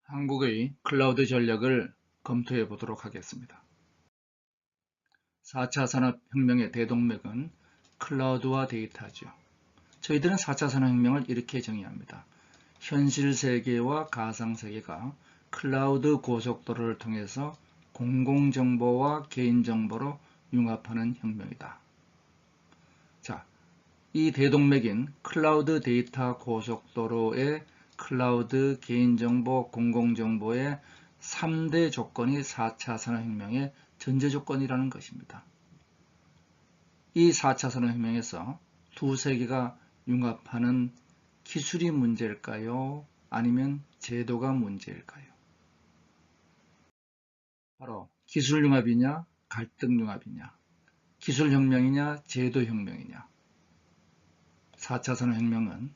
한국의 클라우드 전략을 검토해 보도록 하겠습니다. 4차 산업혁명의 대동맥은 클라우드와 데이터죠. 저희들은 4차 산업혁명을 이렇게 정의합니다. 현실 세계와 가상 세계가 클라우드 고속도로를 통해서 공공정보와 개인정보로 융합하는 혁명이다. 자, 이 대동맥인 클라우드 데이터 고속도로의 클라우드 개인정보 공공정보의 3대 조건이 4차 산업혁명의 전제 조건이라는 것입니다. 이 4차 산업혁명에서 두 세계가 융합하는 기술이 문제일까요? 아니면 제도가 문제일까요? 바로 기술 융합이냐 갈등 융합이냐, 기술 혁명이냐 제도 혁명이냐. 4차 산업혁명은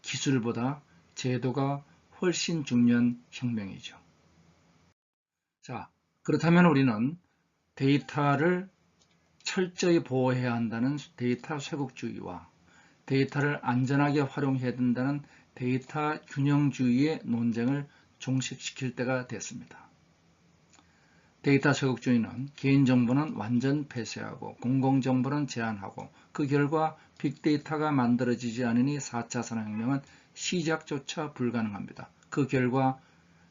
기술보다 제도가 훨씬 중요한 혁명이죠. 자, 그렇다면 우리는 데이터를 철저히 보호해야 한다는 데이터 쇄국주의와 데이터를 안전하게 활용해야 된다는 데이터 균형주의의 논쟁을 종식시킬 때가 됐습니다. 데이터 쇄국주의는 개인정보는 완전 폐쇄하고 공공정보는 제한하고 그 결과 빅데이터가 만들어지지 않으니 4차 산업혁명은 시작조차 불가능합니다. 그 결과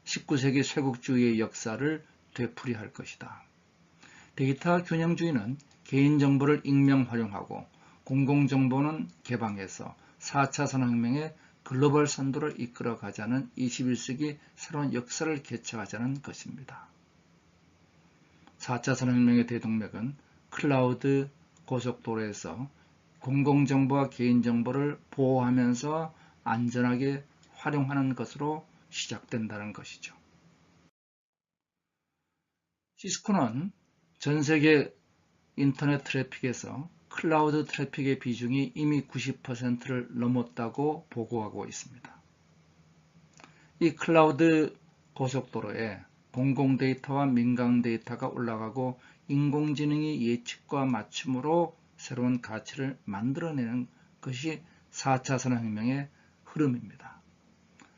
19세기 쇄국주의의 역사를 되풀이할 것이다. 데이터 균형주의는 개인정보를 익명 활용하고 공공정보는 개방해서 4차 산업혁명의 글로벌 선도를 이끌어가자는 21세기 새로운 역사를 개척하자는 것입니다. 4차 산업혁명의 대동맥은 클라우드 고속도로에서 공공정보와 개인정보를 보호하면서 안전하게 활용하는 것으로 시작된다는 것이죠. 시스코는 전세계 인터넷 트래픽에서 클라우드 트래픽의 비중이 이미 90%를 넘었다고 보고하고 있습니다. 이 클라우드 고속도로에 공공 데이터와 민간 데이터가 올라가고 인공지능의 예측과 맞춤으로 새로운 가치를 만들어내는 것이 4차 산업혁명의 흐름입니다.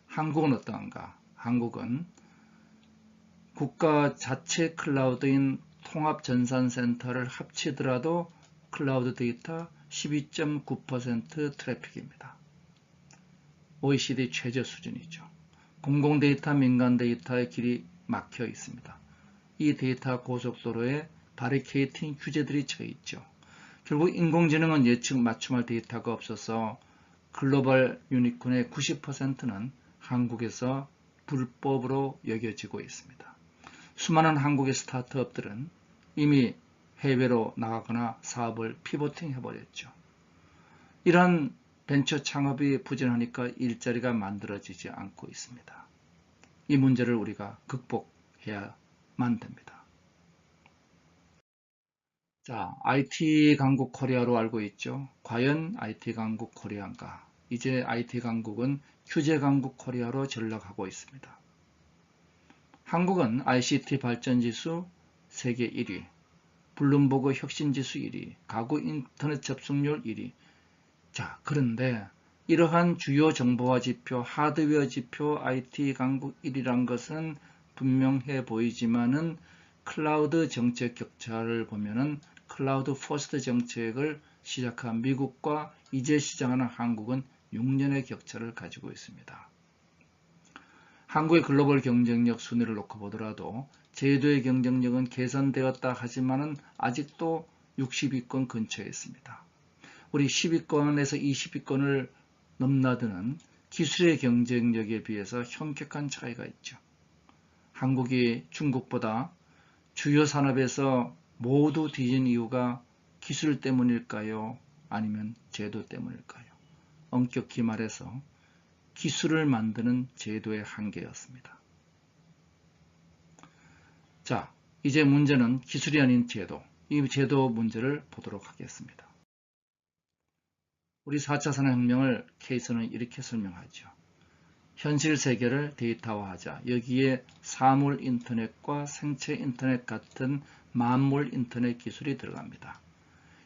한국은 어떠한가? 한국은 국가 자체 클라우드인 통합전산센터를 합치더라도 클라우드 데이터 12.9% 트래픽입니다. OECD 최저 수준이죠. 공공 데이터, 민간 데이터의 길이 막혀 있습니다. 이 데이터 고속도로에 바리케이팅 규제들이 처해 있죠. 결국 인공지능은 예측 맞춤할 데이터가 없어서 글로벌 유니콘의 90%는 한국에서 불법으로 여겨지고 있습니다. 수많은 한국의 스타트업들은 이미 해외로 나가거나 사업을 피보팅 해버렸죠. 이런 벤처 창업이 부진하니까 일자리가 만들어지지 않고 있습니다. 이 문제를 우리가 극복해야만 됩니다. 자, IT 강국 코리아로 알고 있죠. 과연 IT 강국 코리아인가? 이제 IT 강국은 규제 강국 코리아로 전락하고 있습니다. 한국은 ICT 발전 지수 세계 1위, 블룸버그 혁신 지수 1위, 가구 인터넷 접속률 1위. 자, 그런데 이러한 주요 정보화 지표, 하드웨어 지표 IT 강국 1위란 것은 분명해 보이지만은 클라우드 정책 격차를 보면은 클라우드 퍼스트 정책을 시작한 미국과 이제 시작하는 한국은 6년의 격차를 가지고 있습니다. 한국의 글로벌 경쟁력 순위를 놓고 보더라도 제도의 경쟁력은 개선되었다 하지만은 아직도 60위권 근처에 있습니다. 우리 10위권에서 20위권을 넘나드는 기술의 경쟁력에 비해서 현격한 차이가 있죠. 한국이 중국보다 주요 산업에서 모두 뒤진 이유가 기술 때문일까요? 아니면 제도 때문일까요? 엄격히 말해서 기술을 만드는 제도의 한계였습니다. 자, 이제 문제는 기술이 아닌 제도, 이 제도 문제를 보도록 하겠습니다. 우리 4차 산업혁명을 케이스는 이렇게 설명하죠. 현실 세계를 데이터화하자. 여기에 사물 인터넷과 생체 인터넷 같은 만물 인터넷 기술이 들어갑니다.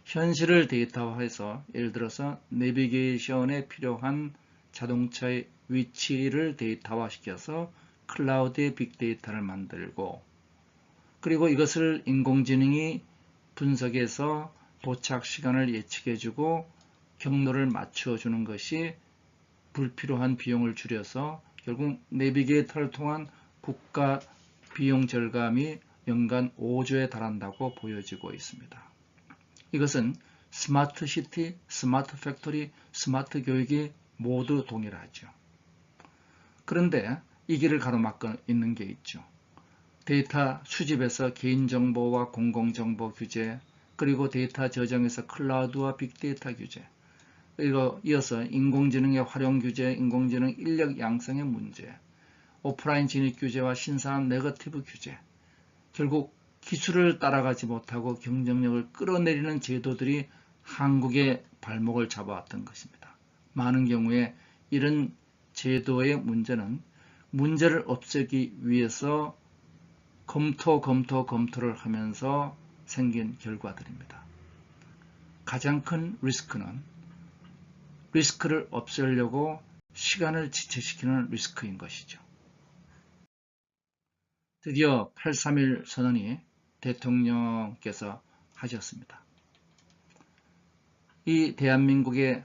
현실을 데이터화해서 예를 들어서 내비게이션에 필요한 자동차의 위치를 데이터화시켜서 클라우드의 빅데이터를 만들고 그리고 이것을 인공지능이 분석해서 도착 시간을 예측해주고 경로를 맞춰주는 것이 불필요한 비용을 줄여서 결국 내비게이터를 통한 국가 비용 절감이 연간 5조에 달한다고 보여지고 있습니다. 이것은 스마트 시티, 스마트 팩토리, 스마트 교육이 모두 동일하죠. 그런데 이 길을 가로막고 있는 게 있죠. 데이터 수집에서 개인정보와 공공정보 규제, 그리고 데이터 저장에서 클라우드와 빅데이터 규제, 그리고 이어서 인공지능의 활용 규제, 인공지능 인력 양성의 문제, 오프라인 진입 규제와 신사업 네거티브 규제, 결국 기술을 따라가지 못하고 경쟁력을 끌어내리는 제도들이 한국의 발목을 잡아왔던 것입니다. 많은 경우에 이런 제도의 문제는 문제를 없애기 위해서 검토를 하면서 생긴 결과들입니다. 가장 큰 리스크는 리스크를 없애려고 시간을 지체시키는 리스크인 것이죠. 드디어 8.3.1 선언이 대통령께서 하셨습니다. 이 대한민국의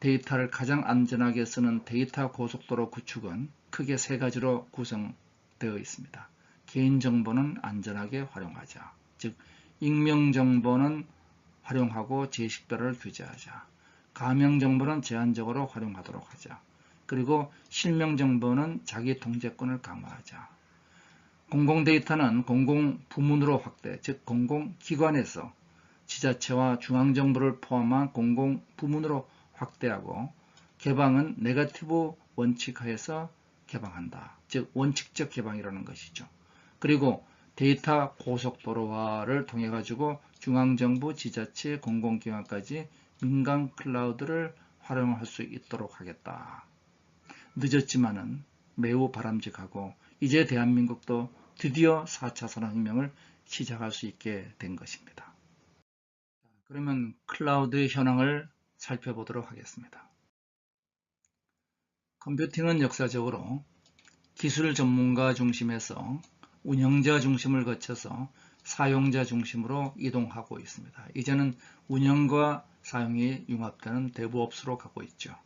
데이터를 가장 안전하게 쓰는 데이터 고속도로 구축은 크게 세 가지로 구성되어 있습니다. 개인정보는 안전하게 활용하자. 즉 익명정보는 활용하고 제식별을 규제하자. 가명정보는 제한적으로 활용하도록 하자. 그리고 실명정보는 자기 통제권을 강화하자. 공공데이터는 공공부문으로 확대, 즉 공공기관에서 지자체와 중앙정부를 포함한 공공부문으로 확대하고 개방은 네거티브 원칙하에서 개방한다. 즉 원칙적 개방이라는 것이죠. 그리고 데이터 고속도로화를 통해 가지고 중앙정부, 지자체, 공공기관까지 민간 클라우드를 활용할 수 있도록 하겠다. 늦었지만은 매우 바람직하고 이제 대한민국도 드디어 4차 산업혁명을 시작할 수 있게 된 것입니다. 그러면 클라우드의 현황을 살펴보도록 하겠습니다. 컴퓨팅은 역사적으로 기술 전문가 중심에서 운영자 중심을 거쳐서 사용자 중심으로 이동하고 있습니다. 이제는 운영과 사용이 융합되는 데브옵스로 가고 있죠.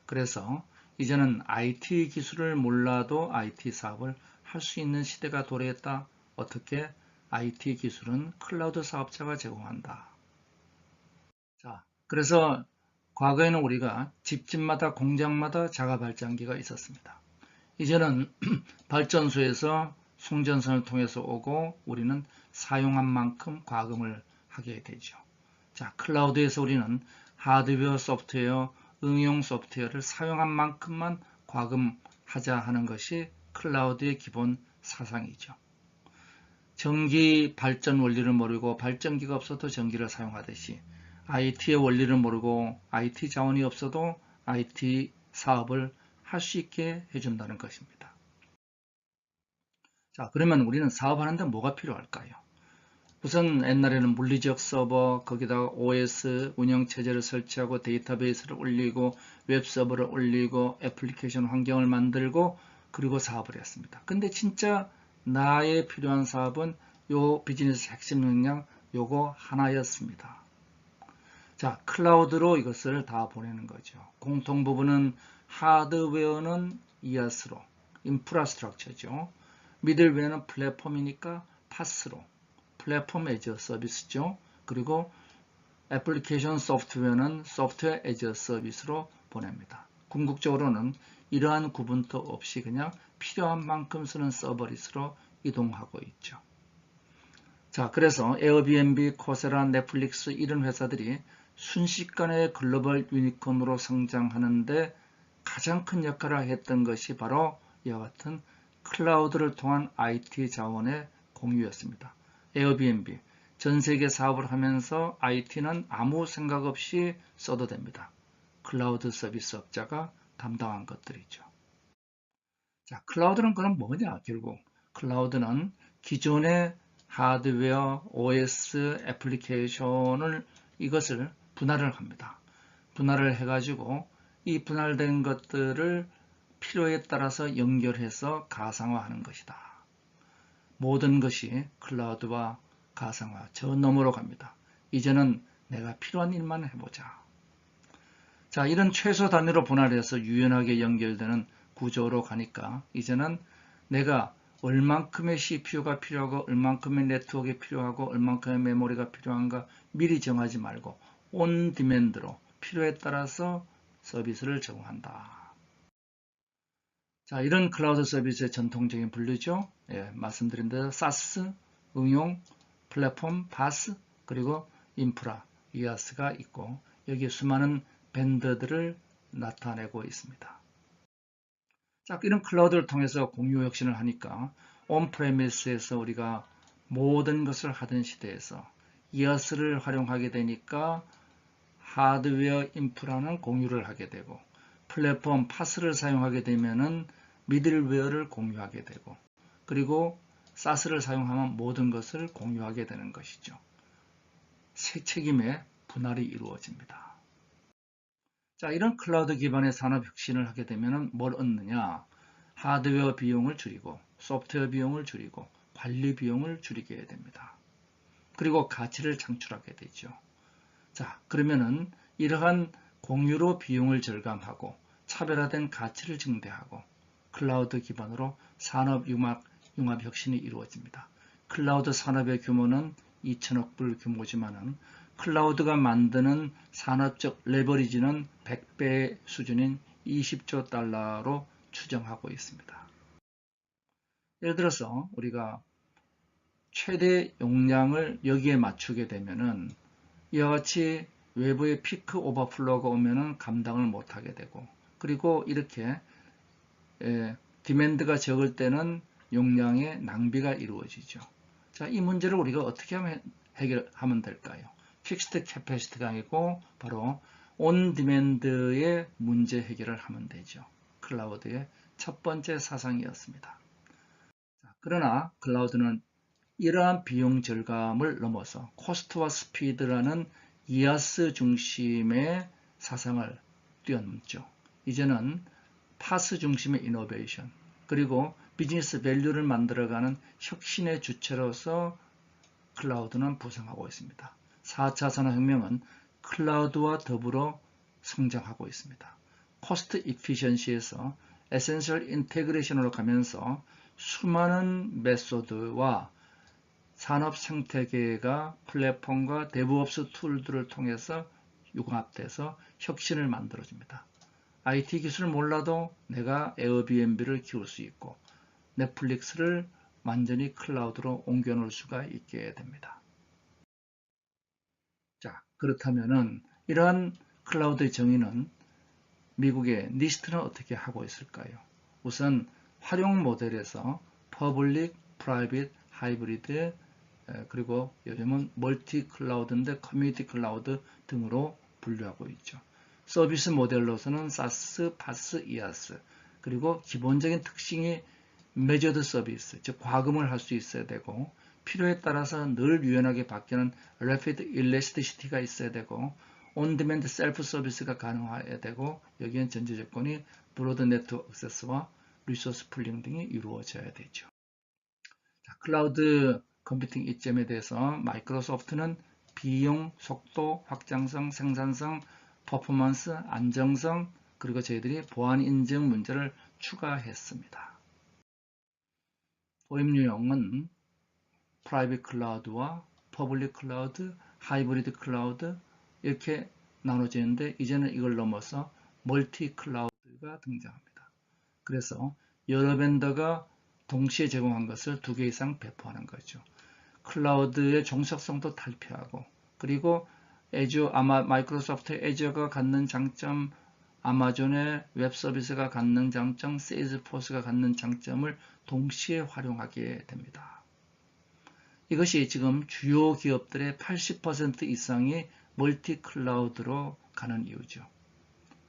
그래서 이제는 IT 기술을 몰라도 IT 사업을 할 수 있는 시대가 도래했다. 어떻게? IT 기술은 클라우드 사업자가 제공한다. 자, 그래서 과거에는 우리가 집집마다 공장마다 자가 발전기가 있었습니다. 이제는 발전소에서 송전선을 통해서 오고 우리는 사용한 만큼 과금을 하게 되죠. 자, 클라우드에서 우리는 하드웨어, 소프트웨어, 응용 소프트웨어를 사용한 만큼만 과금하자 하는 것이 클라우드의 기본 사상이죠. 전기 발전 원리를 모르고 발전기가 없어도 전기를 사용하듯이 IT의 원리를 모르고 IT 자원이 없어도 IT 사업을 할 수 있게 해준다는 것입니다. 자, 그러면 우리는 사업하는데 뭐가 필요할까요? 우선 옛날에는 물리적 서버, 거기다가 OS 운영체제를 설치하고 데이터베이스를 올리고 웹서버를 올리고 애플리케이션 환경을 만들고 그리고 사업을 했습니다. 근데 진짜 나의 필요한 사업은 요 비즈니스 핵심 역량 요거 하나였습니다. 자, 클라우드로 이것을 다 보내는 거죠. 공통 부분은 하드웨어는 이아스로, 인프라스트럭처죠. 미들웨어는 플랫폼이니까 파스로, 플랫폼 에즈 서비스죠. 그리고 애플리케이션 소프트웨어는 소프트웨어 에즈 서비스로 보냅니다. 궁극적으로는 이러한 구분도 없이 그냥 필요한 만큼 쓰는 서버리스로 이동하고 있죠. 자, 그래서 에어비앤비, 코세라, 넷플릭스 이런 회사들이 순식간에 글로벌 유니콘으로 성장하는데 가장 큰 역할을 했던 것이 바로 이와 같은 클라우드를 통한 IT 자원의 공유였습니다. 에어비앤비, 전 세계 사업을 하면서 IT는 아무 생각 없이 써도 됩니다. 클라우드 서비스 업자가 담당한 것들이죠. 자, 클라우드는 그럼 뭐냐? 결국 클라우드는 기존의 하드웨어, OS, 애플리케이션을 이것을 분할을 합니다. 분할을 해가지고 이 분할된 것들을 필요에 따라서 연결해서 가상화하는 것이다. 모든 것이 클라우드와 가상화, 저 너머로 갑니다. 이제는 내가 필요한 일만 해보자. 자, 이런 최소 단위로 분할해서 유연하게 연결되는 구조로 가니까 이제는 내가 얼만큼의 CPU가 필요하고 얼만큼의 네트워크가 필요하고 얼만큼의 메모리가 필요한가 미리 정하지 말고 온 디맨드로 필요에 따라서 서비스를 제공한다. 자, 이런 클라우드 서비스의 전통적인 분류죠. 예, 말씀드린 대로 SaaS, 응용, 플랫폼, PaaS, 그리고 인프라, IaaS가 있고 여기에 수많은 벤더들을 나타내고 있습니다. 자, 이런 클라우드를 통해서 공유 혁신을 하니까 온프레미스에서 우리가 모든 것을 하던 시대에서 IaaS를 활용하게 되니까 하드웨어 인프라는 공유를 하게 되고 플랫폼 PaaS를 사용하게 되면은 미들웨어를 공유하게 되고 그리고 SaaS를 사용하면 모든 것을 공유하게 되는 것이죠. 새 책임의 분할이 이루어집니다. 자, 이런 클라우드 기반의 산업 혁신을 하게 되면 뭘 얻느냐? 하드웨어 비용을 줄이고 소프트웨어 비용을 줄이고 관리 비용을 줄이게 됩니다. 그리고 가치를 창출하게 되죠. 자, 그러면은 이러한 공유로 비용을 절감하고 차별화된 가치를 증대하고 클라우드 기반으로 산업 융합 혁신이 이루어집니다. 클라우드 산업의 규모는 2천억 불 규모지만은 클라우드가 만드는 산업적 레버리지는 100배 수준인 20조 달러로 추정하고 있습니다. 예를 들어서 우리가 최대 용량을 여기에 맞추게 되면은 이와 같이 외부의 피크 오버플로우가 오면은 감당을 못하게 되고 그리고 이렇게 디맨드가 적을 때는 용량의 낭비가 이루어지죠. 자, 이 문제를 우리가 어떻게 하면 해결하면 될까요? 픽스드 캐패시티가 아니고 바로 온 디맨드의 문제 해결을 하면 되죠. 클라우드의 첫 번째 사상이었습니다. 자, 그러나 클라우드는 이러한 비용 절감을 넘어서 코스트와 스피드라는 이아스 중심의 사상을 뛰어넘죠. 이제는 파스 중심의 이노베이션 그리고 비즈니스 밸류를 만들어가는 혁신의 주체로서 클라우드는 부상하고 있습니다. 4차 산업혁명은 클라우드와 더불어 성장하고 있습니다. 코스트 이피션시에서 에센셜 인테그레이션으로 가면서 수많은 메소드와 산업 생태계가 플랫폼과 데브옵스 툴들을 통해서 융합돼서 혁신을 만들어줍니다. IT 기술을 몰라도 내가 에어비앤비를 키울 수 있고 넷플릭스를 완전히 클라우드로 옮겨놓을 수가 있게 됩니다. 자, 그렇다면은 이러한 클라우드의 정의는 미국의 니스트는 어떻게 하고 있을까요? 우선 활용 모델에서 퍼블릭, 프라이빗, 하이브리드 그리고 요즘은 멀티 클라우드인데 커뮤니티 클라우드 등으로 분류하고 있죠. 서비스 모델로서는 SaaS, PaaS, IaaS 그리고 기본적인 특징이 메저드 서비스, 즉 과금을 할 수 있어야 되고 필요에 따라서 늘 유연하게 바뀌는 Rapid Elasticity가 있어야 되고 온디맨드 셀프 서비스가 가능해야 되고 여기엔 전제 조건이 브로드 네트워크 액세스와 리소스 풀링 등이 이루어져야 되죠. 자, 클라우드 컴퓨팅 이점에 대해서 마이크로소프트는 비용, 속도, 확장성, 생산성, 퍼포먼스, 안정성 그리고 저희들이 보안 인증 문제를 추가했습니다. 도입 유형은 프라이빗 클라우드와 퍼블릭 클라우드, 하이브리드 클라우드 이렇게 나눠지는데 이제는 이걸 넘어서 멀티 클라우드가 등장합니다. 그래서 여러 벤더가 동시에 제공한 것을 2개 이상 배포하는 거죠. 클라우드의 종속성도 탈피하고 그리고 마이크로소프트 애저가 갖는 장점, 아마존의 웹 서비스가 갖는 장점, 세일즈포스가 갖는 장점을 동시에 활용하게 됩니다. 이것이 지금 주요 기업들의 80% 이상이 멀티 클라우드로 가는 이유죠.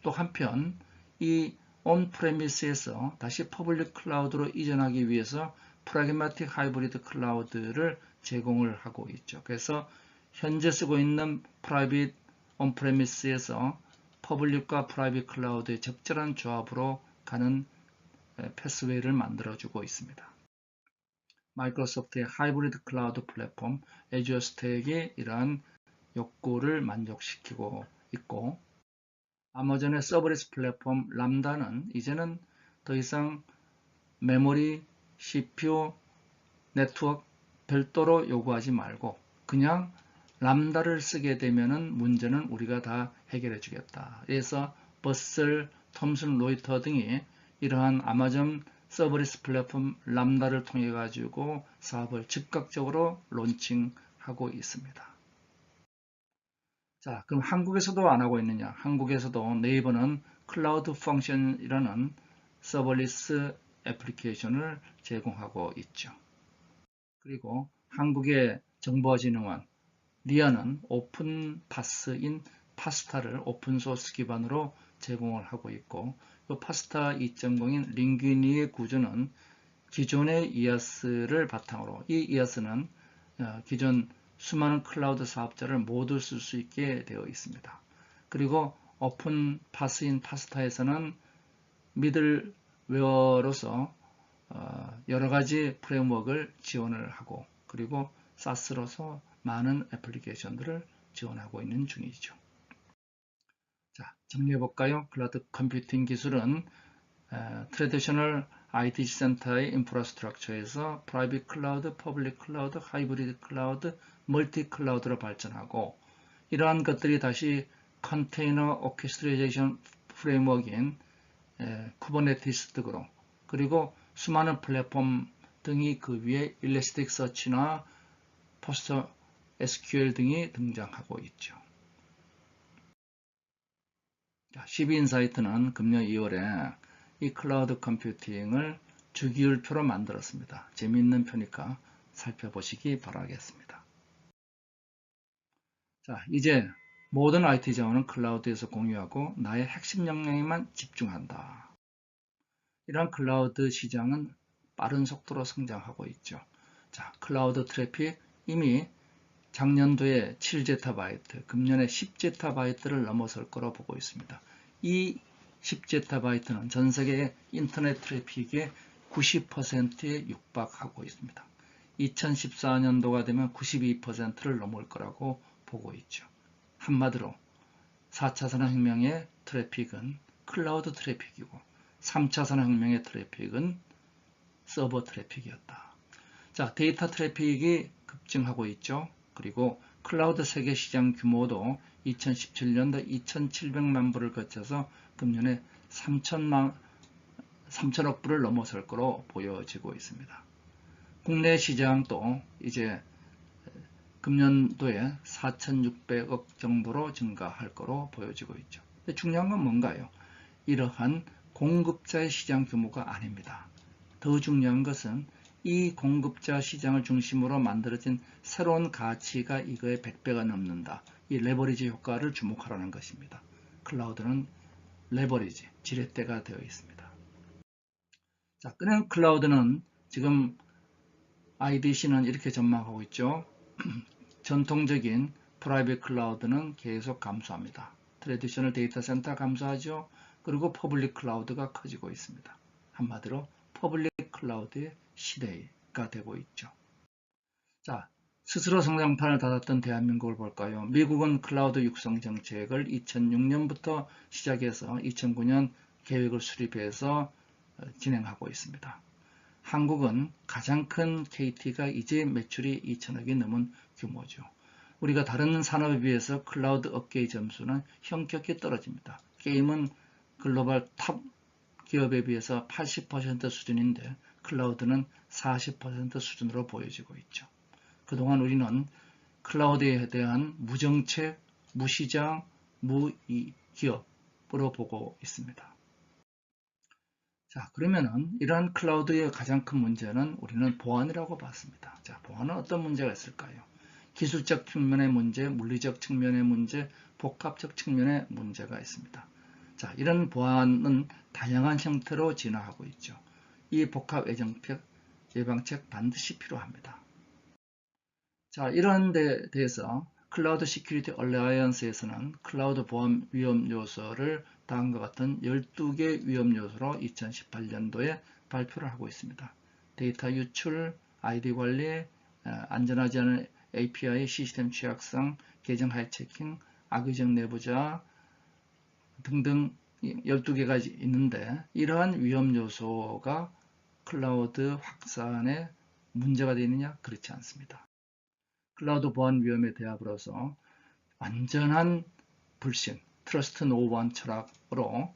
또 한편 이 온프레미스에서 다시 퍼블릭 클라우드로 이전하기 위해서 프라그마틱 하이브리드 클라우드를 제공을 하고 있죠. 그래서 현재 쓰고 있는 프라이빗 온프레미스에서 퍼블릭과 프라이빗 클라우드의 적절한 조합으로 가는 패스웨이를 만들어주고 있습니다. 마이크로소프트의 하이브리드 클라우드 플랫폼 애주어 스택이 이러한 욕구를 만족시키고 있고, 아마존의 서버리스 플랫폼 람다는 이제는 더 이상 메모리, CPU, 네트워크 별도로 요구하지 말고 그냥 람다를 쓰게 되면은 문제는 우리가 다 해결해 주겠다. 그래서 버셀, 톰슨 로이터 등이 이러한 아마존 서버리스 플랫폼 람다를 통해 가지고 사업을 즉각적으로 론칭하고 있습니다. 자, 그럼 한국에서도 안 하고 있느냐? 한국에서도 네이버는 클라우드 펑션이라는 서버리스 애플리케이션을 제공하고 있죠. 그리고 한국의 정보진흥원 리아는 오픈 파스인 파스타를 오픈소스 기반으로 제공을 하고 있고, 이 파스타 2.0인 링귀니의 구조는 기존의 이아스를 바탕으로, 이 이아스는 기존 수많은 클라우드 사업자를 모두 쓸 수 있게 되어 있습니다. 그리고 오픈 파스인 파스타에서는 미들웨어로서 여러 가지 프레임워크를 지원을 하고, 그리고 사스로서 많은 애플리케이션들을 지원하고 있는 중이죠. 자, 정리해 볼까요? 클라우드 컴퓨팅 기술은 트래디셔널 IT 센터의 인프라스트럭처에서 프라이빗 클라우드, 퍼블릭 클라우드, 하이브리드 클라우드, 멀티 클라우드로 발전하고, 이러한 것들이 다시 컨테이너 오케스트레이션 프레임워크인 쿠버네티스 등으로, 그리고 수많은 플랫폼 등이 그 위에 일리스틱 서치나 포스터 SQL 등이 등장하고 있죠. 12인사이트는 금년 2월에 이 클라우드 컴퓨팅을 주기율표로 만들었습니다. 재미있는 표니까 살펴보시기 바라겠습니다. 자, 이제 모든 IT 자원은 클라우드에서 공유하고 나의 핵심 역량에만 집중한다. 이러한 클라우드 시장은 빠른 속도로 성장하고 있죠. 자, 클라우드 트래픽 이미 작년도에 7제타바이트, 금년에 10제타바이트를 넘어설 거로 보고 있습니다. 이 10제타바이트는 전 세계 인터넷 트래픽의 90%에 육박하고 있습니다. 2014년도가 되면 92%를 넘을 거라고 보고 있죠. 한마디로 4차 산업혁명의 트래픽은 클라우드 트래픽이고 3차 산업혁명의 트래픽은 서버 트래픽이었다. 자, 데이터 트래픽이 급증하고 있죠. 그리고 클라우드 세계 시장 규모도 2017년도 2,700만 불을 거쳐서 금년에 3천억 불을 넘어설 거로 보여지고 있습니다. 국내 시장도 이제 금년도에 4,600억 정도로 증가할 거로 보여지고 있죠. 근데 중요한 건 뭔가요? 이러한 공급자의 시장 규모가 아닙니다. 더 중요한 것은 이 공급자 시장을 중심으로 만들어진 새로운 가치가 이거의 100배가 넘는다. 이 레버리지 효과를 주목하라는 것입니다. 클라우드는 레버리지, 지렛대가 되어 있습니다. 자, 그냥 클라우드는 지금 IDC는 이렇게 전망하고 있죠. 전통적인 프라이빗 클라우드는 계속 감소합니다. 트래디셔널 데이터 센터 감소하죠. 그리고 퍼블릭 클라우드가 커지고 있습니다. 한마디로 퍼블릭 클라우드의 시대가 되고 있죠. 자, 스스로 성장판을 닫았던 대한민국을 볼까요? 미국은 클라우드 육성 정책을 2006년부터 시작해서 2009년 계획을 수립해서 진행하고 있습니다. 한국은 가장 큰 KT가 이제 매출이 2천억이 넘은 규모죠. 우리가 다른 산업에 비해서 클라우드 업계의 점수는 현격히 떨어집니다. 게임은 글로벌 탑 기업에 비해서 80% 수준인데 클라우드는 40% 수준으로 보여지고 있죠. 그동안 우리는 클라우드에 대한 무정책, 무시장, 무기업으로 보고 있습니다. 자, 그러면은 이러한 클라우드의 가장 큰 문제는 우리는 보안이라고 봤습니다. 자, 보안은 어떤 문제가 있을까요? 기술적 측면의 문제, 물리적 측면의 문제, 복합적 측면의 문제가 있습니다. 자, 이런 보안은 다양한 형태로 진화하고 있죠. 이 복합 예방책 반드시 필요합니다. 자, 이런 데 대해서 클라우드 시큐리티 얼라이언스에서는 클라우드 보안 위험 요소를 다음과 같은 12개 위험 요소로 2018년도에 발표를 하고 있습니다. 데이터 유출, 아이디 관리, 안전하지 않은 API, 시스템 취약성, 계정 하이체킹, 악의적 내부자 등등 12개가 있는데 이러한 위험 요소가 클라우드 확산에 문제가 되느냐? 그렇지 않습니다. 클라우드 보안 위험에 대합으로서 완전한 불신, 트러스트 노원 철학으로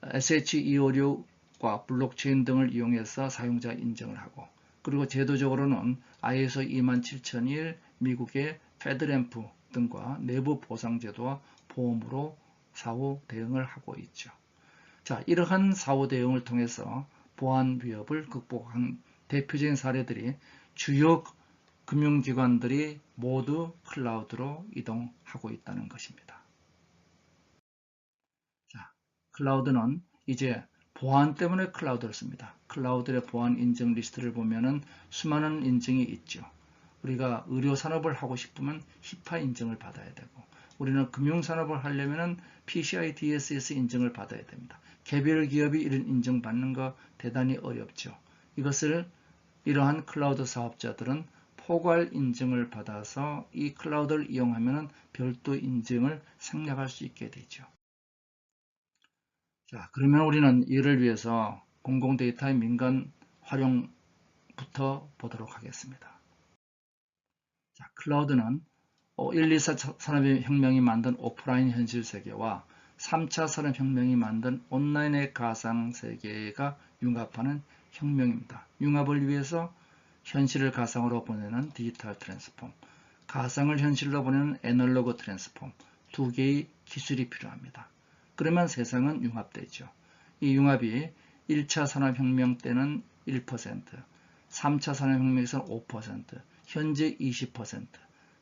SHE56과 블록체인 등을 이용해서 사용자 인정을 하고 그리고 제도적으로는 ISO 27001, 미국의 페드램프 등과 내부 보상제도와 보험으로 사후 대응을 하고 있죠. 자, 이러한 사후 대응을 통해서 보안 위협을 극복한 대표적인 사례들이 주요 금융기관들이 모두 클라우드로 이동하고 있다는 것입니다. 자, 클라우드는 이제 보안 때문에 클라우드를 씁니다. 클라우드의 보안 인증 리스트를 보면은 수많은 인증이 있죠. 우리가 의료 산업을 하고 싶으면 히파 인증을 받아야 되고, 우리는 금융 산업을 하려면은 PCI DSS 인증을 받아야 됩니다. 개별 기업이 이런 인증 받는 거 대단히 어렵죠. 이것을 이러한 클라우드 사업자들은 포괄 인증을 받아서 이 클라우드를 이용하면 별도 인증을 생략할 수 있게 되죠. 자, 그러면 우리는 이를 위해서 공공 데이터의 민간 활용부터 보도록 하겠습니다. 자, 클라우드는 1, 2차 산업혁명이 만든 오프라인 현실 세계와 3차 산업혁명이 만든 온라인의 가상 세계가 융합하는 혁명입니다. 융합을 위해서 현실을 가상으로 보내는 디지털 트랜스폼, 가상을 현실로 보내는 애널로그 트랜스폼, 두 개의 기술이 필요합니다. 그러면 세상은 융합되죠. 이 융합이 1차 산업혁명 때는 1%, 3차 산업혁명에서는 5%, 현재 20%,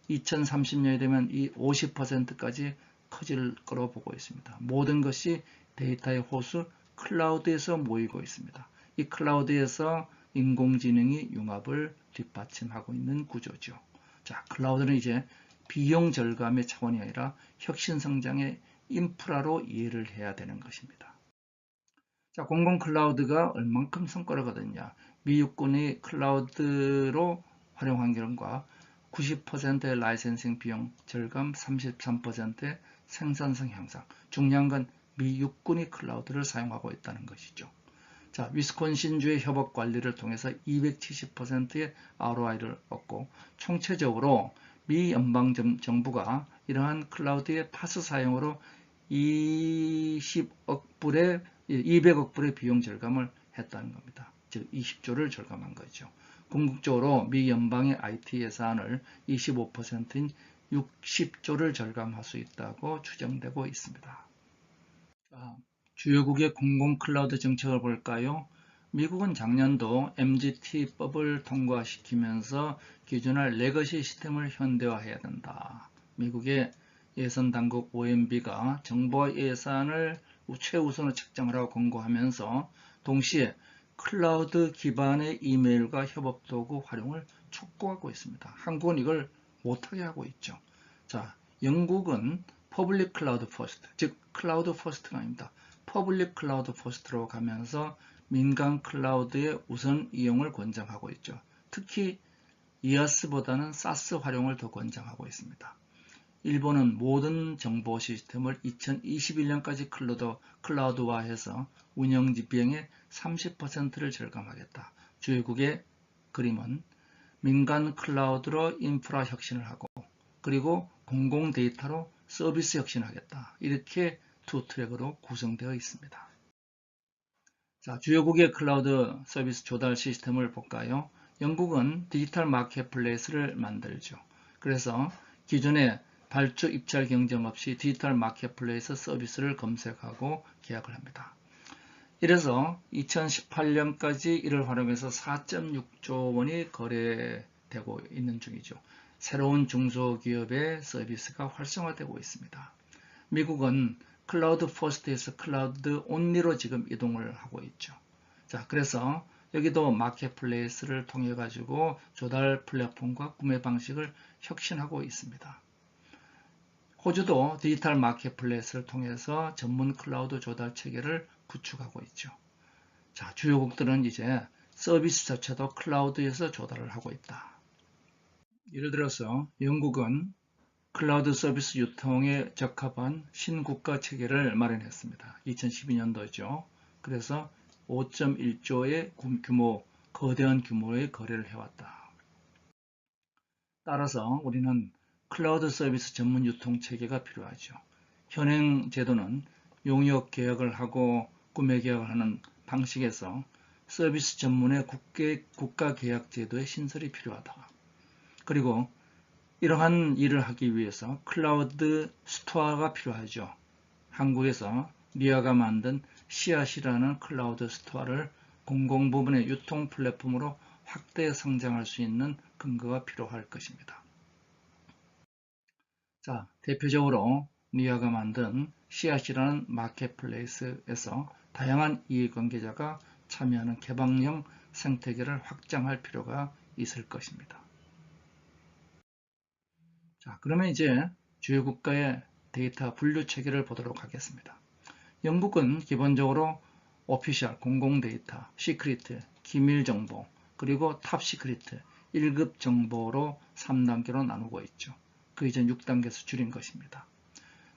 2030년이 되면 이 50%까지 커질 거로 보고 있습니다. 모든 것이 데이터의 호수 클라우드에서 모이고 있습니다. 이 클라우드에서 인공지능이 융합을 뒷받침하고 있는 구조죠. 자, 클라우드는 이제 비용 절감의 차원이 아니라 혁신 성장의 인프라로 이해를 해야 되는 것입니다. 자, 공공 클라우드가 얼만큼 성과를 거뒀냐? 미 육군의 클라우드로 활용 환경과 90%의 라이센싱 비용 절감, 33%의 생산성 향상. 중요한 건 미 육군이 클라우드를 사용하고 있다는 것이죠. 자, 위스콘신주의 협업 관리를 통해서 270%의 ROI를 얻고 총체적으로 미 연방정부가 이러한 클라우드의 파스 사용으로 200억 불의 비용 절감을 했다는 겁니다. 즉 20조를 절감한 거죠. 궁극적으로 미 연방의 IT 예산을 25%인 60조를 절감할 수 있다고 추정되고 있습니다. 자, 주요국의 공공 클라우드 정책을 볼까요? 미국은 작년도 MGT법을 통과시키면서 기존의 레거시 시스템을 현대화해야 된다. 미국의 예산당국 OMB가 정부 예산을 최우선으로 책정하라고 권고하면서 동시에 클라우드 기반의 이메일과 협업도구 활용을 촉구하고 있습니다. 한국은 이걸 못하게 하고 있죠. 자, 영국은 퍼블릭 클라우드 퍼스트, 즉 클라우드 퍼스트가 아닙니다. 퍼블릭 클라우드 퍼스트로 가면서 민간 클라우드의 우선 이용을 권장하고 있죠. 특히 이아스보다는 사스 활용을 더 권장하고 있습니다. 일본은 모든 정보 시스템을 2021년까지 클라우드화해서 운영지 비용의 30%를 절감하겠다. 주요국의 그림은 민간 클라우드로 인프라 혁신을 하고 그리고 공공 데이터로 서비스 혁신하겠다. 이렇게 두 트랙으로 구성되어 있습니다. 자, 주요국의 클라우드 서비스 조달 시스템을 볼까요? 영국은 디지털 마켓플레이스를 만들죠. 그래서 기존에 발주 입찰 경쟁 없이 디지털 마켓플레이스 서비스를 검색하고 계약을 합니다. 이래서 2018년까지 이를 활용해서 4.6조 원이 거래되고 있는 중이죠. 새로운 중소기업의 서비스가 활성화되고 있습니다. 미국은 클라우드 퍼스트에서 클라우드 온리로 지금 이동을 하고 있죠. 자, 그래서 여기도 마켓플레이스를 통해 가지고 조달 플랫폼과 구매 방식을 혁신하고 있습니다. 호주도 디지털 마켓플레이스를 통해서 전문 클라우드 조달 체계를 구축하고 있죠. 자, 주요국들은 이제 서비스 자체도 클라우드에서 조달을 하고 있다. 예를 들어서 영국은 클라우드 서비스 유통에 적합한 신국가 체계를 마련했습니다. 2012년도죠. 그래서 5.1조의 거대한 규모의 거래를 해왔다. 따라서 우리는 클라우드 서비스 전문 유통 체계가 필요하죠. 현행 제도는 용역 계약을 하고 구매 계약을 하는 방식에서 서비스 전문의 국가 계약 제도의 신설이 필요하다. 그리고 이러한 일을 하기 위해서 클라우드 스토어가 필요하죠. 한국에서 리아가 만든 씨앗이라는 클라우드 스토어를 공공부문의 유통 플랫폼으로 확대 성장할 수 있는 근거가 필요할 것입니다. 자, 대표적으로 리아가 만든 씨앗이라는 마켓플레이스에서 다양한 이해관계자가 참여하는 개방형 생태계를 확장할 필요가 있을 것입니다. 자, 그러면 이제 주요 국가의 데이터 분류 체계를 보도록 하겠습니다. 영국은 기본적으로 오피셜, 공공 데이터, 시크리트, 기밀 정보, 그리고 탑 시크리트, 1급 정보로 3단계로 나누고 있죠. 그 이전 6단계에서 줄인 것입니다.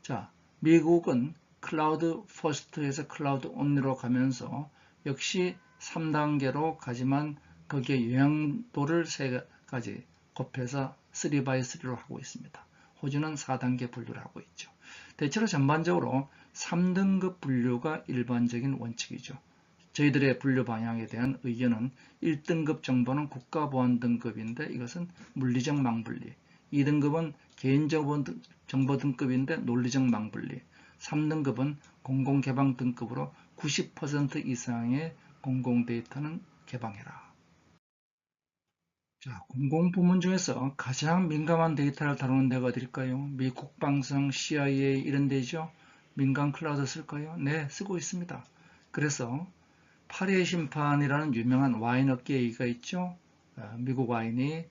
자, 미국은 클라우드 퍼스트에서 클라우드 온리로 가면서 역시 3단계로 가지만 거기에 요양도를 3가지 곱해서 3x3로 하고 있습니다. 호주는 4단계 분류를 하고 있죠. 대체로 전반적으로 3등급 분류가 일반적인 원칙이죠. 저희들의 분류 방향에 대한 의견은 1등급 정보는 국가보안 등급인데 이것은 물리적 망분리, 2등급은 개인정보 등급인데 논리적 망분리, 3등급은 공공개방 등급으로 90% 이상의 공공데이터는 개방해라. 자, 공공부문 중에서 가장 민감한 데이터를 다루는 데가 어딜까요? 미 국방성, CIA 이런 데죠. 민간 클라우드 쓸까요? 네, 쓰고 있습니다. 그래서 파리의 심판이라는 유명한 와인 업계 얘기가 있죠. 미국 와인이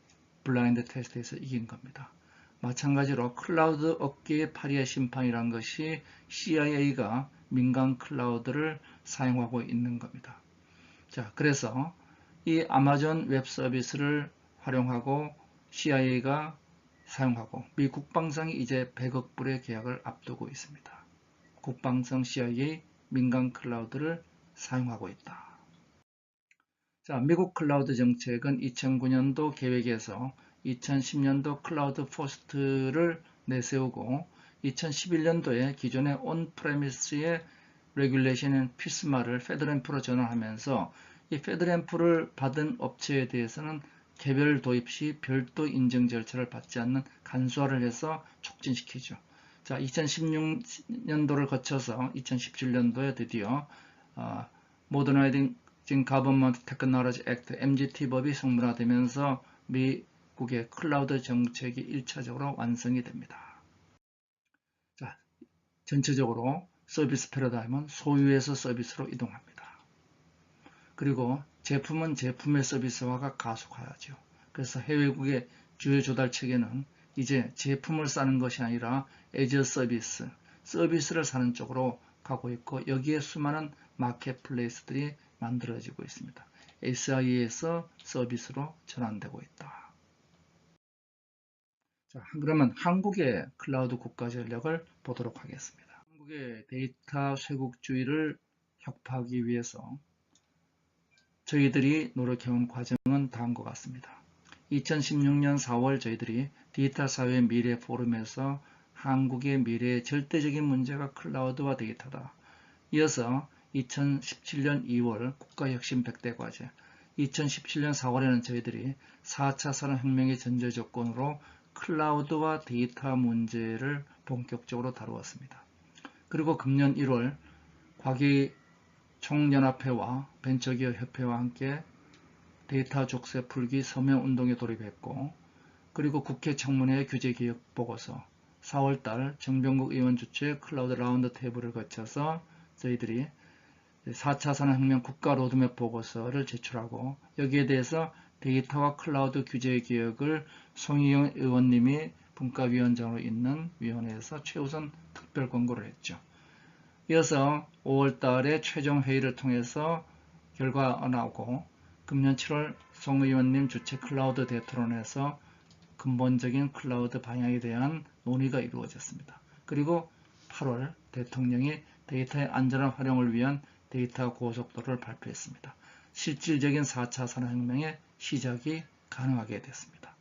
블라인드 테스트에서 이긴 겁니다. 마찬가지로 클라우드 업계의 파리의 심판이란 것이 CIA가 민간 클라우드를 사용하고 있는 겁니다. 자, 그래서 이 아마존 웹 서비스를 활용하고 CIA가 사용하고 미 국방성이 이제 100억 불의 계약을 앞두고 있습니다. 국방성 CIA 민간 클라우드를 사용하고 있다. 자, 미국 클라우드 정책은 2009년도 계획에서 2010년도 클라우드 포스트를 내세우고 2011년도에 기존의 온프레미스의 레귤레이션 피스마를 페드램프로 전환하면서 이 페드램프를 받은 업체에 대해서는 개별 도입 시 별도 인증 절차를 받지 않는 간소화를 해서 촉진시키죠. 자, 2016년도를 거쳐서 2017년도에 드디어 Modernizing Government Technology Act MGT 법이 성문화되면서 미국의 클라우드 정책이 1차적으로 완성이 됩니다. 자, 전체적으로 서비스 패러다임은 소유에서 서비스로 이동합니다. 그리고 제품은 제품의 서비스화가 가속화하죠. 그래서 해외국의 주요 조달 체계는 이제 제품을 사는 것이 아니라 as a 서비스, 서비스를 사는 쪽으로 가고 있고 여기에 수많은 마켓플레이스들이 만들어지고 있습니다. SI에서 서비스로 전환되고 있다. 자, 그러면 한국의 클라우드 국가 전략을 보도록 하겠습니다. 한국의 데이터 쇄국주의를 혁파하기 위해서 저희들이 노력해온 과정은 다음과 같습니다. 2016년 4월 저희들이 디지털 사회 미래 포럼에서 한국의 미래의 절대적인 문제가 클라우드와 데이터다. 이어서 2017년 2월 국가혁신 100대 과제, 2017년 4월에는 저희들이 4차 산업혁명의 전제 조건으로 클라우드와 데이터 문제를 본격적으로 다루었습니다. 그리고 금년 1월 과기총연합회와 벤처기업협회와 함께 데이터 족쇄 풀기 서명운동에 돌입했고 그리고 국회 청문회 규제개혁 보고서 4월달 정병국 의원 주최 클라우드 라운드 테이블을 거쳐서 저희들이 4차 산업혁명 국가 로드맵 보고서를 제출하고 여기에 대해서 데이터와 클라우드 규제개혁을 송희영 의원님이 분과위원장으로 있는 위원회에서 최우선 특별 권고를 했죠. 이어서 5월 달에 최종 회의를 통해서 결과가 나오고 금년 7월 송 의원님 주최 클라우드 대토론에서 근본적인 클라우드 방향에 대한 논의가 이루어졌습니다. 그리고 8월 대통령이 데이터의 안전한 활용을 위한 데이터 고속도로를 발표했습니다. 실질적인 4차 산업혁명의 시작이 가능하게 됐습니다.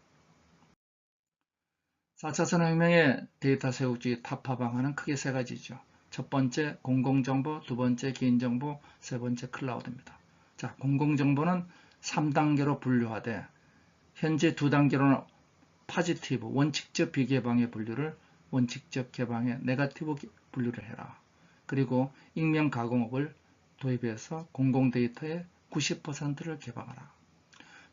4차 산업혁명의 데이터 쇄국주의 타파 방안은 크게 세 가지죠. 첫 번째 공공정보, 두 번째 개인정보, 세 번째 클라우드입니다. 자, 공공정보는 3단계로 분류하되 현재 2단계로는 파지티브, 원칙적 비개방의 분류를 원칙적 개방의 네거티브 분류를 해라. 그리고 익명가공업을 도입해서 공공데이터의 90%를 개방하라.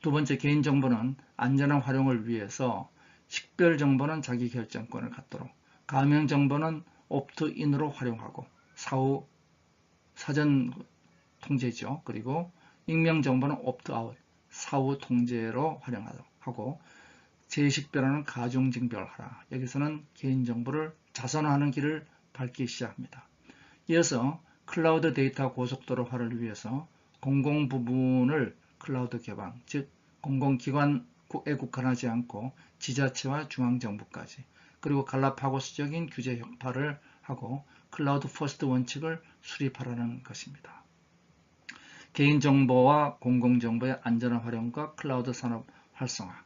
두 번째 개인정보는 안전한 활용을 위해서 식별정보는 자기결정권을 갖도록, 가명정보는 옵트인으로 활용하고 사후 사전 통제죠. 그리고 익명정보는 옵트아웃, 사후 통제로 활용하도록 하고 재식별하는 가중징별하라. 여기서는 개인정보를 자선화하는 길을 밟기 시작합니다. 이어서 클라우드 데이터 고속도로화를 위해서 공공 부분을 클라우드 개방, 즉 공공기관에 국한하지 않고 지자체와 중앙정부까지, 그리고 갈라파고스적인 규제 혁파를 하고 클라우드 퍼스트 원칙을 수립하라는 것입니다. 개인정보와 공공정보의 안전한 활용과 클라우드 산업 활성화.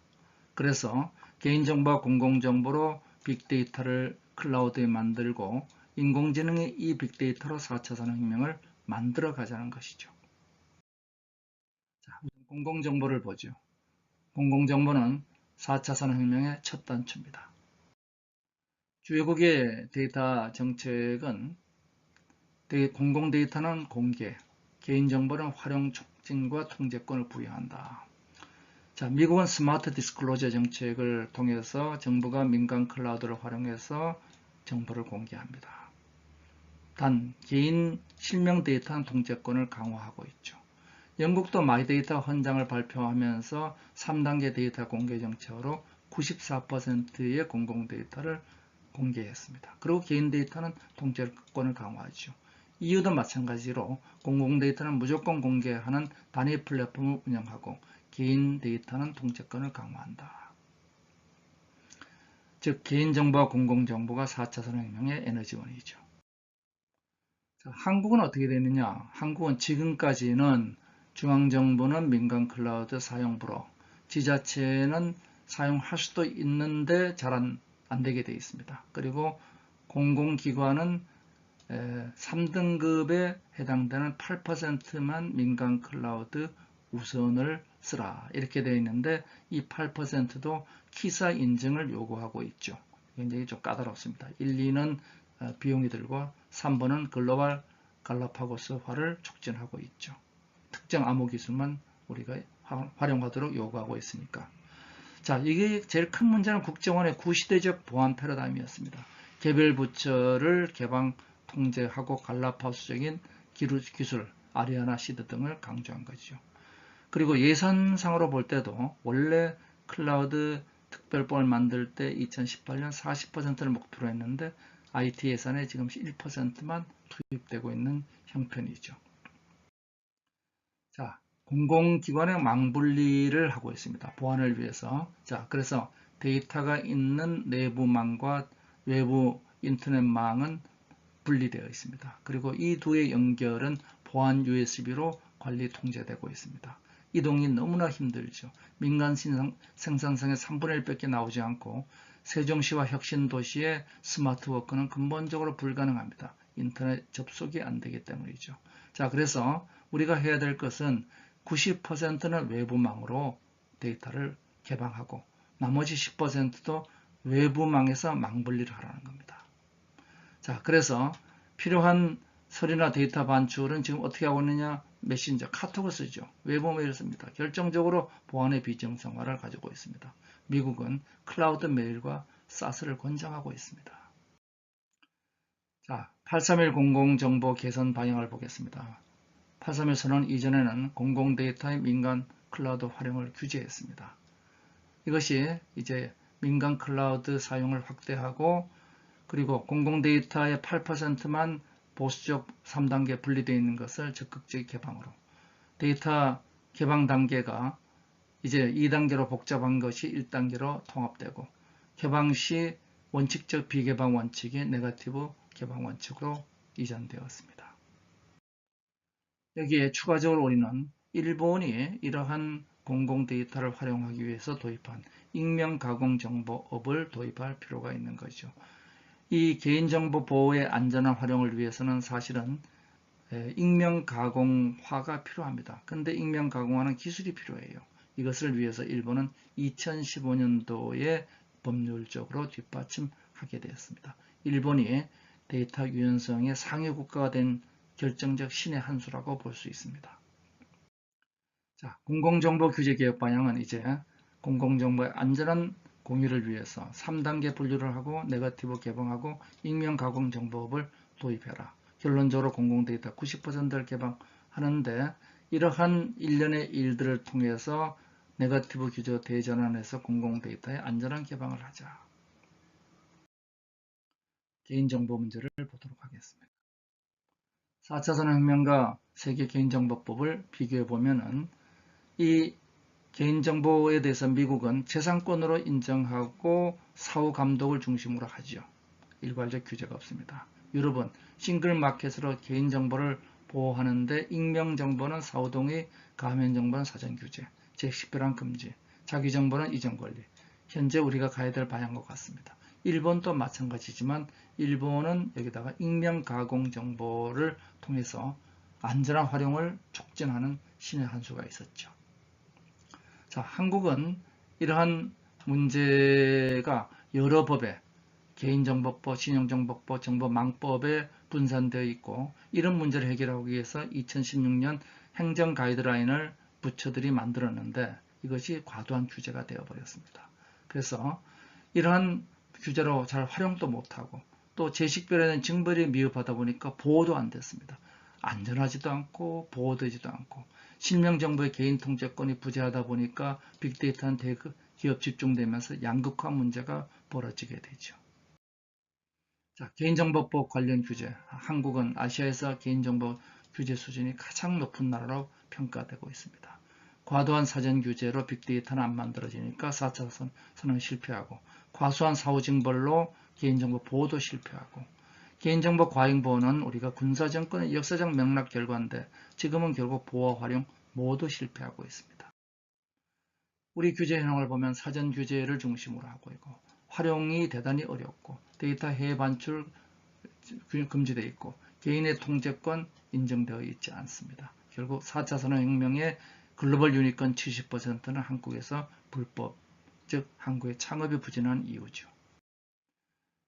그래서 개인정보와 공공정보로 빅데이터를 클라우드에 만들고 인공지능의 이 빅데이터로 4차 산업혁명을 만들어 가자는 것이죠. 자, 공공정보를 보죠. 공공정보는 4차 산업혁명의 첫 단추입니다. 주요국의 데이터 정책은 공공데이터는 공개, 개인정보는 활용 촉진과 통제권을 부여한다. 자, 미국은 스마트 디스클로저 정책을 통해서 정부가 민간 클라우드를 활용해서 정보를 공개합니다. 단, 개인 실명 데이터는 통제권을 강화하고 있죠. 영국도 마이데이터 헌장을 발표하면서 3단계 데이터 공개 정책으로 94%의 공공데이터를 공개했습니다. 그리고 개인 데이터는 통제권을 강화하죠. EU도 마찬가지로 공공데이터는 무조건 공개하는 단위 플랫폼을 운영하고 개인 데이터는 통제권을 강화한다. 즉 개인정보와 공공정보가 4차 산업혁명의 에너지원이죠. 한국은 어떻게 되느냐? 한국은 지금까지는 중앙정부는 민간 클라우드 사용불허, 지자체는 사용할 수도 있는데 잘 안 되게 되어 있습니다. 그리고 공공기관은 3등급에 해당되는 8%만 민간 클라우드 우선을 쓰라 이렇게 되어 있는데 이 8%도 키사 인증을 요구하고 있죠. 굉장히 좀 까다롭습니다. 1, 2는 비용이 들고 3번은 글로벌 갈라파고스화를 촉진하고 있죠. 특정 암호 기술만 우리가 활용하도록 요구하고 있으니까. 자, 이게 제일 큰 문제는 국정원의 구시대적 보안 패러다임이었습니다. 개별 부처를 개방 통제하고 갈라파고스적인 기술, 아리아나 시드 등을 강조한 거죠. 그리고 예산상으로 볼 때도 원래 클라우드 특별법을 만들 때 2018년 40%를 목표로 했는데 IT 예산에 지금 1%만 투입되고 있는 형편이죠. 자, 공공기관의 망분리를 하고 있습니다. 보안을 위해서. 자, 그래서 데이터가 있는 내부망과 외부 인터넷망은 분리되어 있습니다. 그리고 이 두의 연결은 보안 USB로 관리 통제되고 있습니다. 이동이 너무나 힘들죠. 민간 생산성의 3분의 1밖에 나오지 않고 세종시와 혁신도시의 스마트워크는 근본적으로 불가능합니다. 인터넷 접속이 안 되기 때문이죠. 자, 그래서 우리가 해야 될 것은 90%는 외부망으로 데이터를 개방하고 나머지 10%도 외부망에서 망분리를 하라는 겁니다. 자, 그래서 필요한 서류나 데이터 반출은 지금 어떻게 하고 있느냐? 메신저, 카톡을 쓰죠. 외부 메일을 씁니다. 결정적으로 보안의 비정상화를 가지고 있습니다. 미국은 클라우드 메일과 사스를 권장하고 있습니다. 자, 831 공공정보 개선 방향을 보겠습니다. 831 선언 이전에는 공공데이터의 민간 클라우드 활용을 규제했습니다. 이것이 이제 민간 클라우드 사용을 확대하고 그리고 공공 데이터의 8%만 보수적 3단계 분리되어 있는 것을 적극적 개방으로 데이터 개방 단계가 이제 2단계로 복잡한 것이 1단계로 통합되고 개방 시 원칙적 비개방 원칙이 네거티브 개방 원칙으로 이전되었습니다. 여기에 추가적으로 우리는 일본이 이러한 공공 데이터를 활용하기 위해서 도입한 익명가공정보업을 도입할 필요가 있는 거죠. 이 개인정보 보호의 안전한 활용을 위해서는 사실은 익명가공화가 필요합니다. 근데 익명가공화는 기술이 필요해요. 이것을 위해서 일본은 2015년도에 법률적으로 뒷받침하게 되었습니다. 일본이 데이터 유연성의 상위 국가가 된 결정적 신의 한 수라고 볼 수 있습니다. 자, 공공정보 규제 개혁 방향은 이제 공공정보의 안전한 공유를 위해서 3단계 분류를 하고 네거티브 개방하고 익명가공정보업을 도입해라. 결론적으로 공공데이터 90%를 개방하는데 이러한 일련의 일들을 통해서 네거티브 규제 대전환해서 공공데이터의 안전한 개방을 하자. 개인정보 문제를 보도록 하겠습니다. 4차 산업혁명과 세계 개인정보법을 비교해 보면은 이 개인정보에 대해서 미국은 재산권으로 인정하고 사후 감독을 중심으로 하죠. 일괄적 규제가 없습니다. 유럽은 싱글마켓으로 개인정보를 보호하는데 익명정보는 사후동의, 가면정보는 사전규제, 제식별한 금지, 자기정보는 이전권리. 현재 우리가 가야 될 방향과 같습니다. 일본도 마찬가지지만 일본은 여기다가 익명가공정보를 통해서 안전한 활용을 촉진하는 신의 한 수가 있었죠. 자, 한국은 이러한 문제가 여러 법에 개인정보법, 신용정보법, 정보망법에 분산되어 있고 이런 문제를 해결하기 위해서 2016년 행정 가이드라인을 부처들이 만들었는데 이것이 과도한 규제가 되어버렸습니다. 그래서 이러한 규제로 잘 활용도 못하고 또 제식별에는 징벌이 미흡하다 보니까 보호도 안 됐습니다. 안전하지도 않고 보호되지도 않고 실명정보의 개인 통제권이 부재하다 보니까 빅데이터는 대기업 집중되면서 양극화 문제가 벌어지게 되죠. 자, 개인정보법 관련 규제. 한국은 아시아에서 개인정보 규제 수준이 가장 높은 나라로 평가되고 있습니다. 과도한 사전 규제로 빅데이터는 안 만들어지니까 4차 산업은 실패하고 과소한 사후징벌로 개인정보 보호도 실패하고 개인정보 과잉보호는 우리가 군사정권의 역사적 맥락 결과인데 지금은 결국 보호 활용 모두 실패하고 있습니다. 우리 규제 현황을 보면 사전 규제를 중심으로 하고 있고 활용이 대단히 어렵고 데이터 해외 반출 금지되어 있고 개인의 통제권 인정되어 있지 않습니다. 결국 4차 산업혁명의 글로벌 유니콘 70%는 한국에서 불법, 즉 한국의 창업이 부진한 이유죠.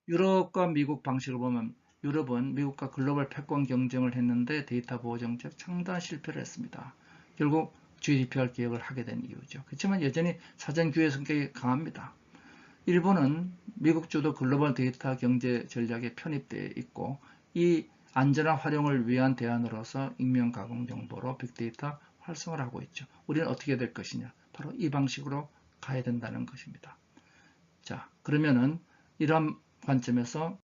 유럽과 미국 방식을 보면 유럽은 미국과 글로벌 패권 경쟁을 했는데 데이터 보호 정책 상당한 실패를 했습니다. 결국 GDPR 개혁을 하게 된 이유죠. 그렇지만 여전히 사전 규제 성격이 강합니다. 일본은 미국 주도 글로벌 데이터 경제 전략에 편입되어 있고 이 안전한 활용을 위한 대안으로서 익명가공 정보로 빅데이터 활성화를 하고 있죠. 우리는 어떻게 될 것이냐? 바로 이 방식으로 가야 된다는 것입니다. 자, 그러면은 이런 관점에서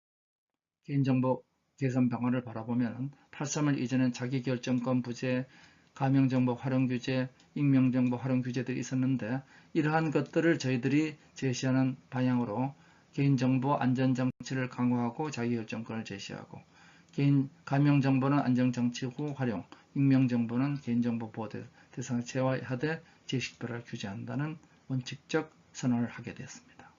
개인정보 개선 방안을 바라보면 8.3일 이전엔 자기결정권 부재, 가명정보 활용 규제, 익명정보 활용 규제들이 있었는데 이러한 것들을 저희들이 제시하는 방향으로 개인정보 안전장치를 강화하고 자기결정권을 제시하고 가명정보는 안전장치 후 활용, 익명정보는 개인정보 보호 대상을 제외하되 제식별화를 규제한다는 원칙적 선언을 하게 되었습니다.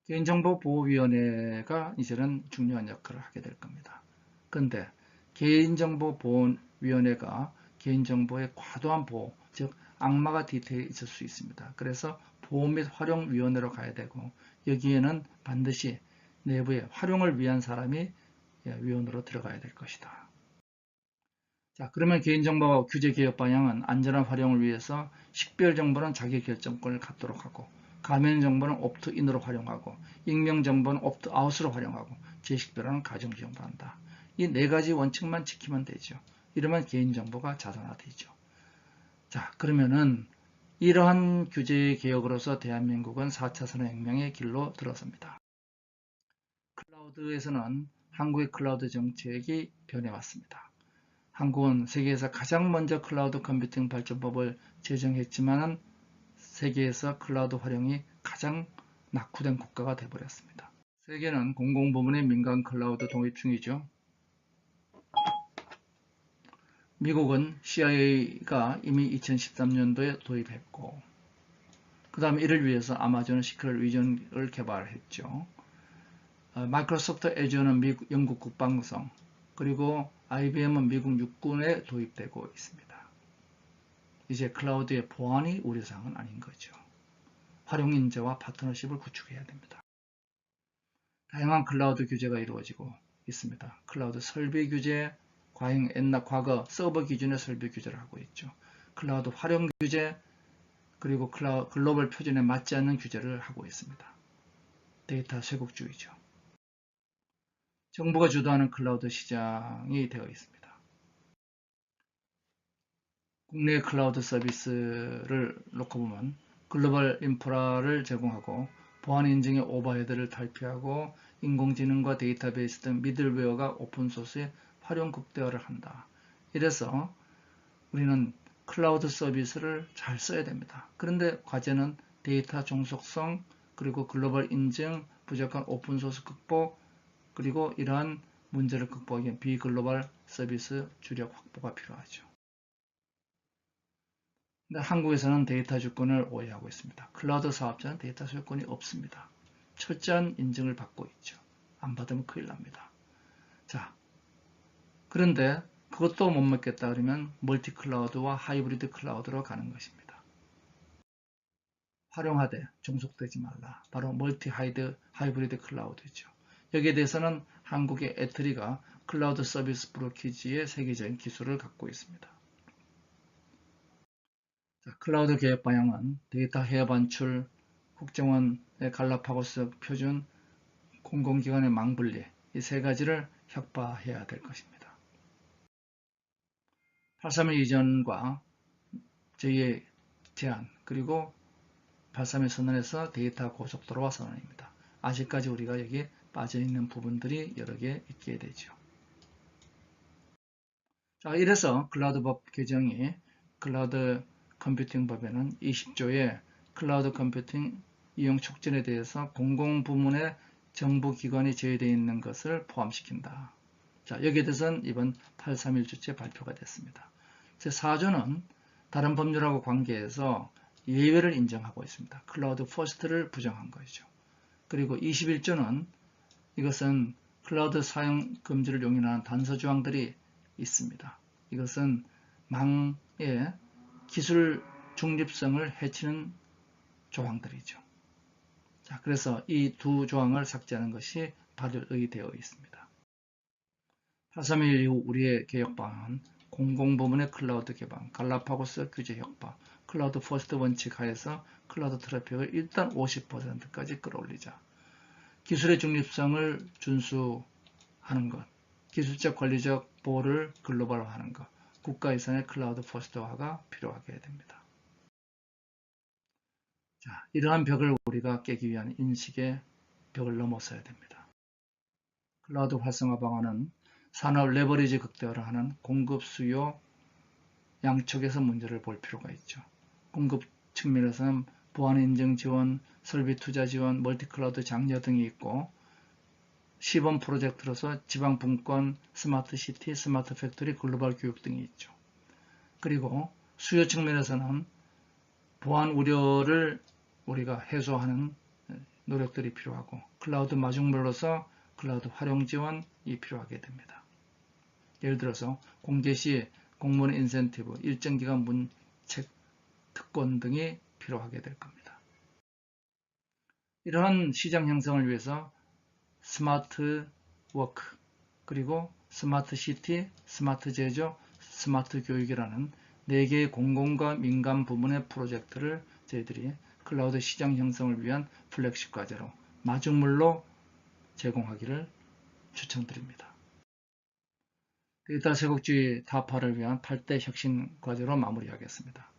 개인정보보호위원회가 이제는 중요한 역할을 하게 될 겁니다. 그런데 개인정보보호위원회가 개인정보의 과도한 보호, 즉 악마가 뒤태에 있을 수 있습니다. 그래서 보호 및 활용위원회로 가야 되고 여기에는 반드시 내부에 활용을 위한 사람이 위원으로 들어가야 될 것이다. 자, 그러면 개인정보 규제 개혁 방향은 안전한 활용을 위해서 식별정보는 자기결정권을 갖도록 하고 가면정보는 옵트인으로 활용하고 익명정보는 옵트아웃으로 활용하고 제식별화는 가정정보한다. 이 네 가지 원칙만 지키면 되죠. 이러면 개인정보가 자동화되죠. 자, 그러면은 이러한 규제 개혁으로서 대한민국은 4차 산업혁명의 길로 들어섭니다. 클라우드에서는 한국의 클라우드 정책이 변해왔습니다. 한국은 세계에서 가장 먼저 클라우드 컴퓨팅 발전법을 제정했지만 세계에서 클라우드 활용이 가장 낙후된 국가가 되어버렸습니다. 세계는 공공부문의 민간 클라우드 도입 중이죠. 미국은 CIA가 이미 2013년도에 도입했고, 그 다음에 이를 위해서 아마존은 시크릿 위전을 개발했죠. 마이크로소프트 애저는 영국 국방성, 그리고 IBM은 미국 육군에 도입되고 있습니다. 이제 클라우드의 보안이 우려사항은 아닌 거죠. 활용 인재와 파트너십을 구축해야 됩니다. 다양한 클라우드 규제가 이루어지고 있습니다. 클라우드 설비 규제, 과거 서버 기준의 설비 규제를 하고 있죠. 클라우드 활용 규제, 그리고 글로벌 표준에 맞지 않는 규제를 하고 있습니다. 데이터 쇄국주의죠. 정부가 주도하는 클라우드 시장이 되어 있습니다. 국내 클라우드 서비스를 놓고 보면 글로벌 인프라를 제공하고 보안 인증의 오버헤드를 탈피하고 인공지능과 데이터베이스 등 미들웨어가 오픈소스의 활용 극대화를 한다. 이래서 우리는 클라우드 서비스를 잘 써야 됩니다. 그런데 과제는 데이터 종속성, 그리고 글로벌 인증, 부족한 오픈소스 극복, 그리고 이러한 문제를 극복하기 위한 비글로벌 서비스 주력 확보가 필요하죠. 근데 한국에서는 데이터 주권을 오해하고 있습니다. 클라우드 사업자는 데이터 소유권이 없습니다. 철저한 인증을 받고 있죠. 안 받으면 큰일 납니다. 자, 그런데 그것도 못 먹겠다 그러면 멀티 클라우드와 하이브리드 클라우드로 가는 것입니다. 활용하되 종속되지 말라. 바로 멀티 하이브리드 클라우드죠. 여기에 대해서는 한국의 애트리가 클라우드 서비스 브로키지의 세계적인 기술을 갖고 있습니다. 자, 클라우드 개혁 방향은 데이터 해외 반출, 국정원의 갈라파고스 표준, 공공기관의 망분리, 이 세 가지를 혁파해야 될 것입니다. 831 이전과 저희의 제안, 그리고 831 선언에서 데이터 고속도로와 선언입니다. 아직까지 우리가 여기에 빠져있는 부분들이 여러 개 있게 되죠. 자, 이래서 클라우드법 개정이 클라우드 컴퓨팅 법에는 20조의 클라우드 컴퓨팅 이용 촉진에 대해서 공공부문의 정부기관이 제외되어 있는 것을 포함시킨다. 자, 여기에 대해서는 이번 831주째 발표가 됐습니다. 제4조는 다른 법률하고 관계해서 예외를 인정하고 있습니다. 클라우드 퍼스트를 부정한 것이죠. 그리고 21조는 이것은 클라우드 사용 금지를 용인하는 단서조항들이 있습니다. 이것은 망의 기술 중립성을 해치는 조항들이죠. 자, 그래서 이 두 조항을 삭제하는 것이 발의되어 있습니다. 831 이후 우리의 개혁 방안은 공공부문의 클라우드 개방, 갈라파고스 규제 혁파, 클라우드 퍼스트 원칙 하에서 클라우드 트래픽을 일단 50%까지 끌어올리자. 기술의 중립성을 준수하는 것, 기술적 권리적 보호를 글로벌화하는 것, 국가 예산의 클라우드 퍼스트화가 필요하게 됩니다. 자, 이러한 벽을 우리가 깨기 위한 인식의 벽을 넘어서야 됩니다. 클라우드 활성화 방안은 산업 레버리지 극대화를 하는 공급 수요 양쪽에서 문제를 볼 필요가 있죠. 공급 측면에서는 보안 인증 지원, 설비 투자 지원, 멀티클라우드 장려 등이 있고, 시범 프로젝트로서 지방 분권, 스마트 시티, 스마트 팩토리, 글로벌 교육 등이 있죠. 그리고 수요 측면에서는 보안 우려를 우리가 해소하는 노력들이 필요하고, 클라우드 마중물로서 클라우드 활용 지원이 필요하게 됩니다. 예를 들어서 공개 시 공무원 인센티브, 일정 기간 문책 특권 등이 필요하게 될 겁니다. 이러한 시장 형성을 위해서 스마트 워크, 그리고 스마트 시티, 스마트 제조, 스마트 교육이라는 4개의 공공과 민간 부문의 프로젝트를 저희들이 클라우드 시장 형성을 위한 플래그십 과제로 마중물로 제공하기를 추천드립니다. 데이터 쇄국주의 타파를 위한 8대 혁신 과제로 마무리하겠습니다.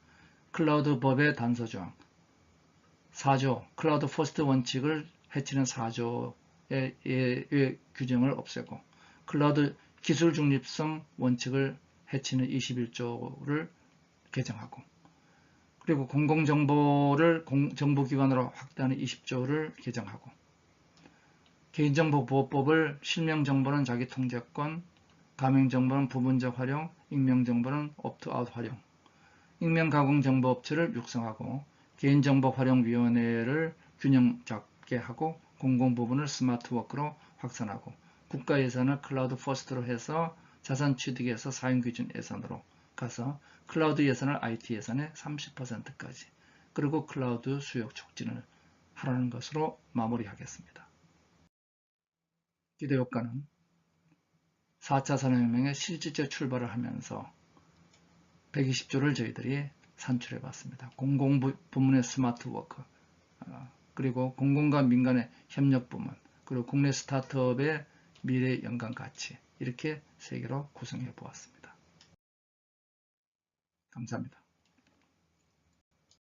클라우드 법의 단서조항 4조 클라우드 퍼스트 원칙을 해치는 4조의 규정을 없애고 클라우드 기술 중립성 원칙을 해치는 21조를 개정하고 그리고 공공정보를 정보기관으로 확대하는 20조를 개정하고 개인정보보호법을 실명정보는 자기통제권, 가명정보는 부분적 활용, 익명정보는 옵트아웃 활용, 익명가공정보업체를 육성하고 개인정보활용위원회를 균형 잡게 하고 공공부문을 스마트워크로 확산하고 국가예산을 클라우드 퍼스트로 해서 자산 취득에서 사용기준 예산으로 가서 클라우드 예산을 IT 예산의 30%까지 그리고 클라우드 수요 촉진을 하라는 것으로 마무리하겠습니다. 기대효과는 4차 산업혁명의 실질적 출발을 하면서 120조를 저희들이 산출해 봤습니다. 공공부문의 스마트워크, 그리고 공공과 민간의 협력 부문, 그리고 국내 스타트업의 미래 연관 가치 이렇게 3개로 구성해 보았습니다. 감사합니다.